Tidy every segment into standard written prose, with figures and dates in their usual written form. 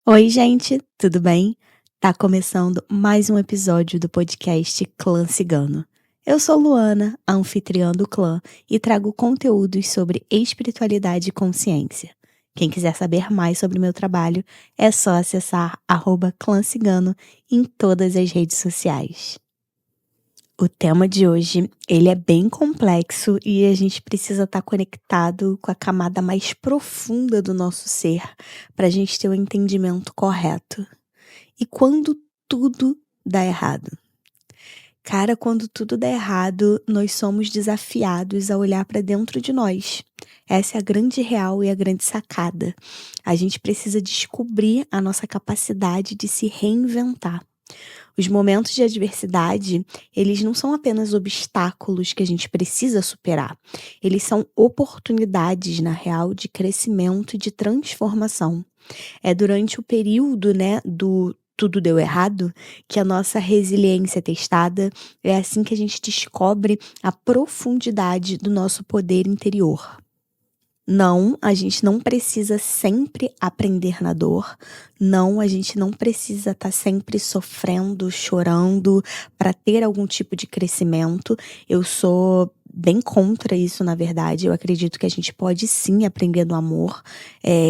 Oi, gente, tudo bem? Tá começando mais um episódio do podcast Clã Cigano. Eu sou Luana, a anfitriã do clã, e trago conteúdos sobre espiritualidade e consciência. Quem quiser saber mais sobre meu trabalho, é só acessar @clã cigano em todas as redes sociais. O tema de hoje, ele é bem complexo e a gente precisa estar conectado com a camada mais profunda do nosso ser para a gente ter o entendimento correto. E quando tudo dá errado? Cara, quando tudo dá errado, nós somos desafiados a olhar para dentro de nós. Essa é a grande real e a grande sacada. A gente precisa descobrir a nossa capacidade de se reinventar. Os momentos de adversidade, eles não são apenas obstáculos que a gente precisa superar. Eles são oportunidades, na real, de crescimento e de transformação. É durante o período, né, do tudo deu errado, que a nossa resiliência é testada. É assim que a gente descobre a profundidade do nosso poder interior. Não, a gente não precisa sempre aprender na dor. Não, a gente não precisa estar sempre sofrendo, chorando para ter algum tipo de crescimento. Eu sou bem contra isso, na verdade. Eu acredito que a gente pode sim aprender no amor.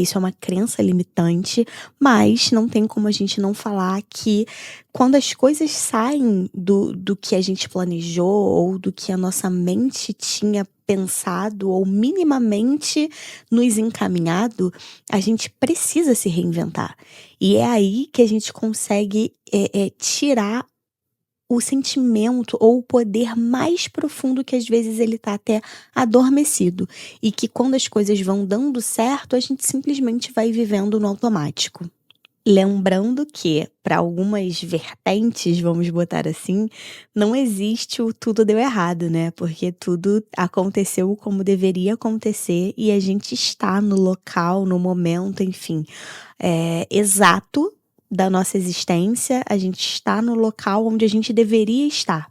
Isso é uma crença limitante, mas não tem como a gente não falar que quando as coisas saem do que a gente planejou ou do que a nossa mente tinha pensado ou minimamente nos encaminhado, a gente precisa se reinventar. E é aí que a gente consegue tirar o sentimento ou o poder mais profundo que às vezes ele tá até adormecido. E que quando as coisas vão dando certo, a gente simplesmente vai vivendo no automático. Lembrando que, para algumas vertentes, vamos botar assim, não existe o tudo deu errado, né? Porque tudo aconteceu como deveria acontecer e a gente está no local, no momento, enfim, exato da nossa existência, a gente está no local onde a gente deveria estar.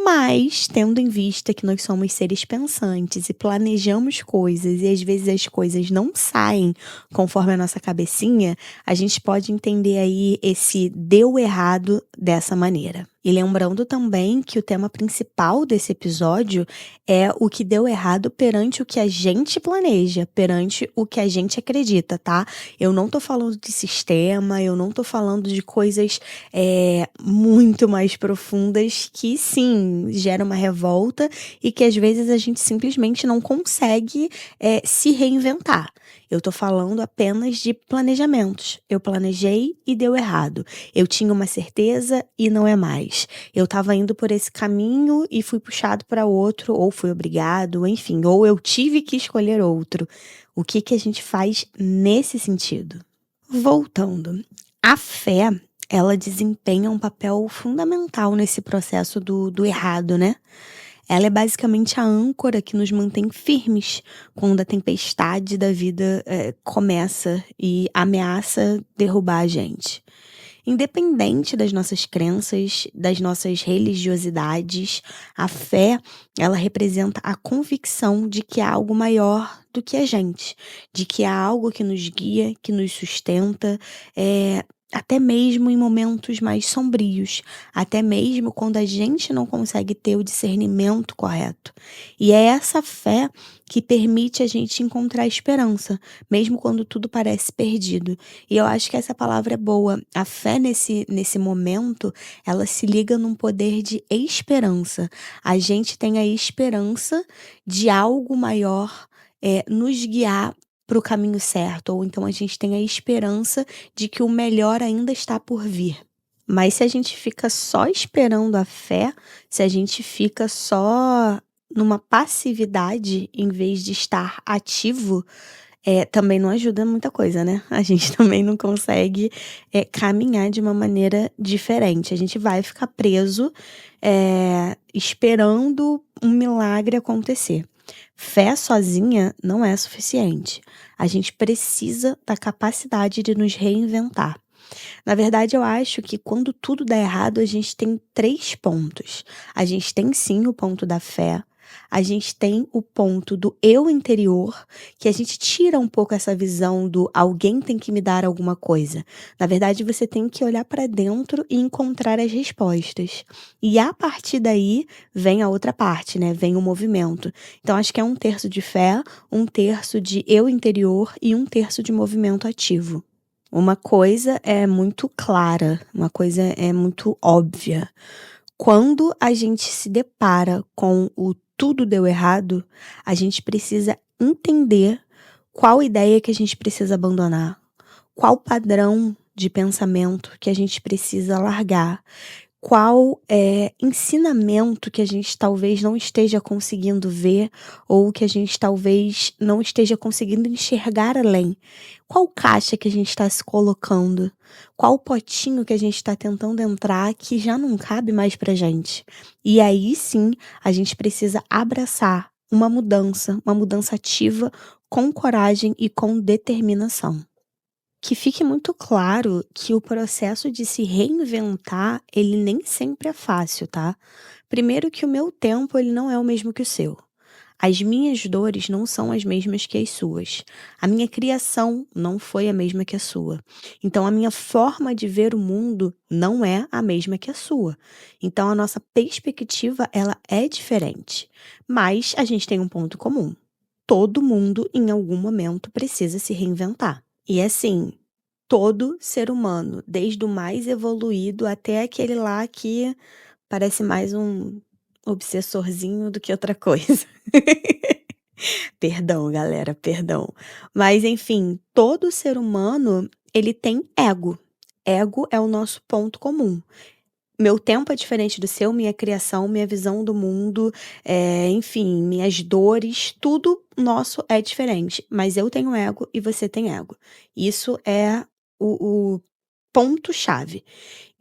Mas, tendo em vista que nós somos seres pensantes e planejamos coisas e às vezes as coisas não saem conforme a nossa cabecinha, a gente pode entender aí esse deu errado dessa maneira. E lembrando também que o tema principal desse episódio é o que deu errado perante o que a gente planeja, perante o que a gente acredita, tá? Eu não tô falando de sistema, eu não tô falando de coisas muito mais profundas que sim, gera uma revolta e que às vezes a gente simplesmente não consegue se reinventar. Eu tô falando apenas de planejamentos. Eu planejei e deu errado. Eu tinha uma certeza e não é mais. Eu estava indo por esse caminho e fui puxado para outro, ou fui obrigado, enfim, ou eu tive que escolher outro. O que que a gente faz nesse sentido? Voltando, a fé, ela desempenha um papel fundamental nesse processo do errado, né? Ela é basicamente a âncora que nos mantém firmes quando a tempestade da vida começa e ameaça derrubar a gente. Independente das nossas crenças, das nossas religiosidades, a fé, ela representa a convicção de que há algo maior do que a gente, de que há algo que nos guia, que nos sustenta, até mesmo em momentos mais sombrios, até mesmo quando a gente não consegue ter o discernimento correto. E é essa fé que permite a gente encontrar esperança, mesmo quando tudo parece perdido. E eu acho que essa palavra é boa. A fé nesse momento, ela se liga num poder de esperança. A gente tem a esperança de algo maior nos guiar para o caminho certo, ou então a gente tem a esperança de que o melhor ainda está por vir. Mas se a gente fica só esperando a fé, se a gente fica só numa passividade em vez de estar ativo, também não ajuda muita coisa, né. A gente também não consegue, caminhar de uma maneira diferente. A gente vai ficar preso, esperando um milagre acontecer. Fé sozinha não é suficiente. A gente precisa da capacidade de nos reinventar. Na verdade, eu acho que quando tudo dá errado, a gente tem 3 pontos. A gente tem sim o ponto da fé, a gente tem o ponto do eu interior, que a gente tira um pouco essa visão do alguém tem que me dar alguma coisa. Na verdade, você tem que olhar para dentro e encontrar as respostas. E a partir daí vem a outra parte, né? Vem o movimento. Então, acho que é 1/3 de fé, 1/3 de eu interior e 1/3 de movimento ativo. Uma coisa é muito clara, uma coisa é muito óbvia. Quando a gente se depara com o tudo deu errado, a gente precisa entender qual ideia que a gente precisa abandonar, qual padrão de pensamento que a gente precisa largar, qual ensinamento que a gente talvez não esteja conseguindo ver ou que a gente talvez não esteja conseguindo enxergar além. Qual caixa que a gente está se colocando? Qual potinho que a gente está tentando entrar que já não cabe mais pra gente? E aí sim, a gente precisa abraçar uma mudança ativa, com coragem e com determinação. Que fique muito claro que o processo de se reinventar, ele nem sempre é fácil, tá? Primeiro que o meu tempo, ele não é o mesmo que o seu. As minhas dores não são as mesmas que as suas. A minha criação não foi a mesma que a sua. Então, a minha forma de ver o mundo não é a mesma que a sua. Então, a nossa perspectiva, ela é diferente. Mas a gente tem um ponto comum. Todo mundo, em algum momento, precisa se reinventar. E assim, todo ser humano, desde o mais evoluído até aquele lá que parece mais um obsessorzinho do que outra coisa. Perdão, galera, perdão. Mas enfim, todo ser humano, ele tem ego. Ego é o nosso ponto comum. Meu tempo é diferente do seu, minha criação, minha visão do mundo, enfim, minhas dores, tudo nosso é diferente. Mas eu tenho ego e você tem ego. Isso é o ponto-chave.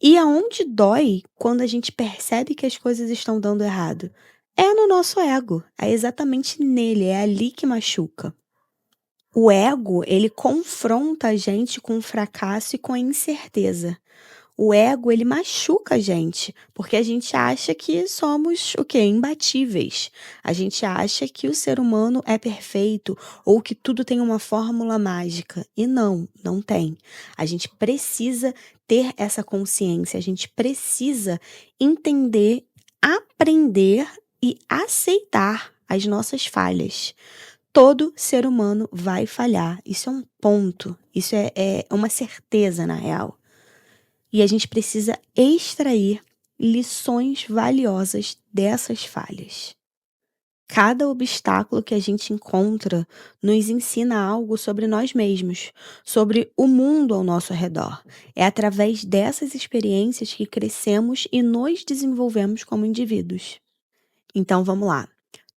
E aonde dói quando a gente percebe que as coisas estão dando errado? É no nosso ego, é exatamente nele, é ali que machuca. O ego, ele confronta a gente com o fracasso e com a incerteza. O ego, ele machuca a gente, porque a gente acha que somos o quê? Imbatíveis. A gente acha que o ser humano é perfeito ou que tudo tem uma fórmula mágica. E não, não tem. A gente precisa ter essa consciência, a gente precisa entender, aprender e aceitar as nossas falhas. Todo ser humano vai falhar. Isso é um ponto, isso é uma certeza, na real. E a gente precisa extrair lições valiosas dessas falhas. Cada obstáculo que a gente encontra nos ensina algo sobre nós mesmos, sobre o mundo ao nosso redor. É através dessas experiências que crescemos e nos desenvolvemos como indivíduos. Então vamos lá.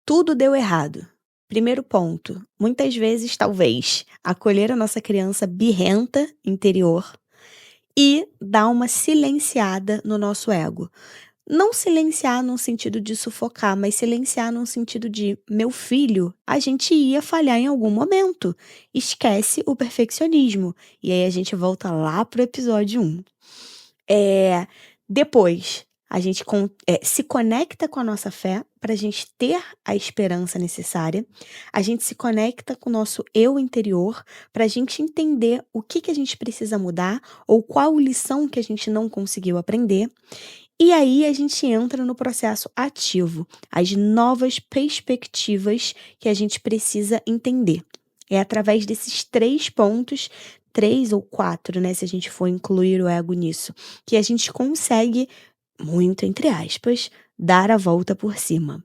Tudo deu errado. Primeiro ponto, muitas vezes, talvez, acolher a nossa criança birrenta interior e dar uma silenciada no nosso ego. Não silenciar num sentido de sufocar, mas silenciar num sentido de: meu filho, a gente ia falhar em algum momento. Esquece o perfeccionismo. E aí a gente volta lá pro episódio 1. Depois, a gente se conecta com a nossa fé para a gente ter a esperança necessária. A gente se conecta com o nosso eu interior para a gente entender o que a gente precisa mudar ou qual lição que a gente não conseguiu aprender. E aí a gente entra no processo ativo, as novas perspectivas que a gente precisa entender. É através desses 3 pontos, 3 ou 4, né, se a gente for incluir o ego nisso, que a gente consegue, muito entre aspas, dar a volta por cima.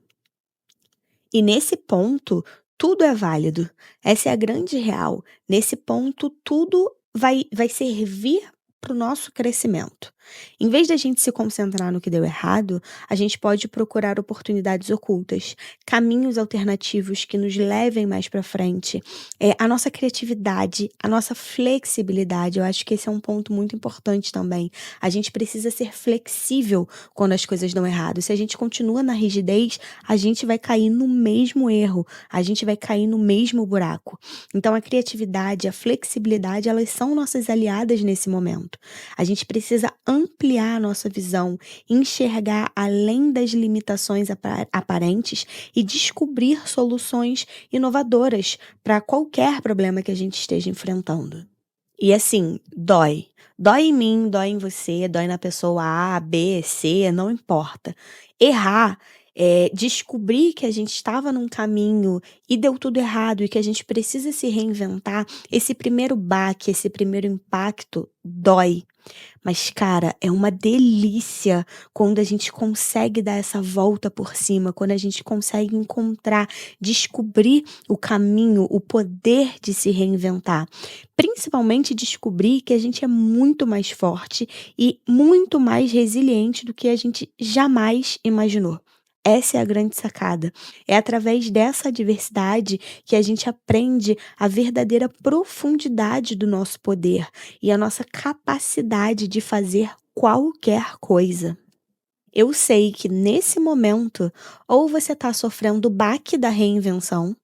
E nesse ponto, tudo é válido. Essa é a grande real. Nesse ponto, tudo vai servir para o nosso crescimento. Em vez de a gente se concentrar no que deu errado, a gente pode procurar oportunidades ocultas, caminhos alternativos que nos levem mais para frente. A nossa criatividade, a nossa flexibilidade, eu acho que esse é um ponto muito importante também. A gente precisa ser flexível quando as coisas dão errado. Se a gente continua na rigidez, a gente vai cair no mesmo erro, a gente vai cair no mesmo buraco. Então a criatividade, a flexibilidade, elas são nossas aliadas nesse momento. momento. A gente precisa ampliar a nossa visão, enxergar além das limitações aparentes e descobrir soluções inovadoras para qualquer problema que a gente esteja enfrentando. E assim, dói. Dói em mim, dói em você, dói na pessoa A, B, C, não importa. Errar, descobrir que a gente estava num caminho e deu tudo errado e que a gente precisa se reinventar, esse primeiro baque, esse primeiro impacto dói. Mas, cara, é uma delícia quando a gente consegue dar essa volta por cima, quando a gente consegue encontrar, descobrir o caminho, o poder de se reinventar. Principalmente descobrir que a gente é muito mais forte e muito mais resiliente do que a gente jamais imaginou. Essa é a grande sacada. É através dessa adversidade que a gente aprende a verdadeira profundidade do nosso poder e a nossa capacidade de fazer qualquer coisa. Eu sei que nesse momento, ou você está sofrendo o baque da reinvenção,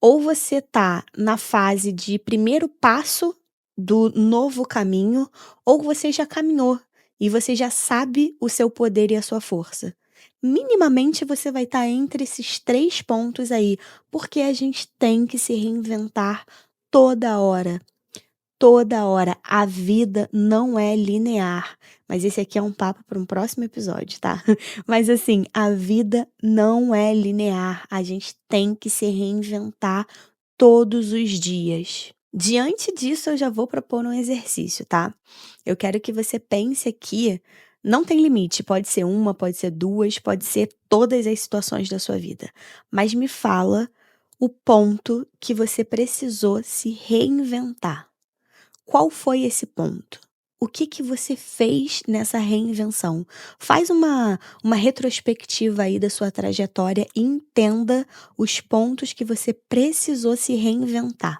ou você está na fase de primeiro passo do novo caminho, ou você já caminhou e você já sabe o seu poder e a sua força. Minimamente você vai estar entre esses 3 pontos aí, porque a gente tem que se reinventar toda hora. Toda hora. A vida não é linear, mas esse aqui é um papo para um próximo episódio, tá. Mas assim, a vida não é linear, a gente tem que se reinventar todos os dias. Diante disso, eu já vou propor um exercício, tá. Eu quero que você pense aqui, não tem limite, pode ser uma, pode ser 2, pode ser todas as situações da sua vida, mas me fala o ponto que você precisou se reinventar. Qual foi esse ponto? O que você fez nessa reinvenção? Faz uma retrospectiva aí da sua trajetória e entenda os pontos que você precisou se reinventar.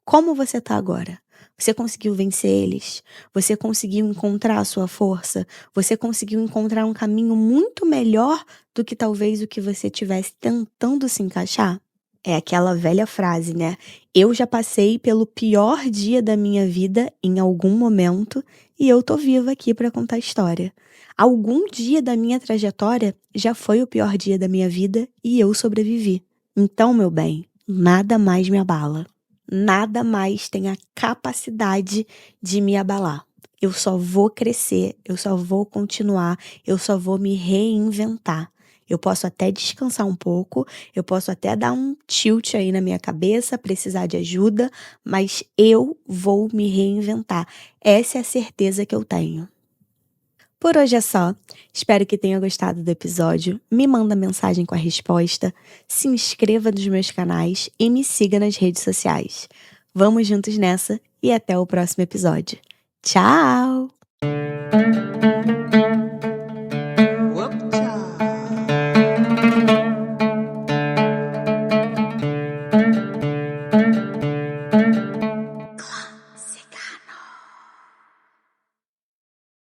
Como você está agora? Você conseguiu vencer eles? Você conseguiu encontrar a sua força? Você conseguiu encontrar um caminho muito melhor do que talvez o que você estivesse tentando se encaixar? É aquela velha frase, né? Eu já passei pelo pior dia da minha vida em algum momento e eu tô viva aqui para contar a história. Algum dia da minha trajetória já foi o pior dia da minha vida e eu sobrevivi. Então, meu bem, nada mais me abala. Nada mais tem a capacidade de me abalar. Eu só vou crescer, eu só vou continuar, eu só vou me reinventar. Eu posso até descansar um pouco, eu posso até dar um tilt aí na minha cabeça, precisar de ajuda, mas eu vou me reinventar. Essa é a certeza que eu tenho. Por hoje é só. Espero que tenha gostado do episódio. Me manda mensagem com a resposta, se inscreva nos meus canais e me siga nas redes sociais. Vamos juntos nessa e até o próximo episódio. Tchau!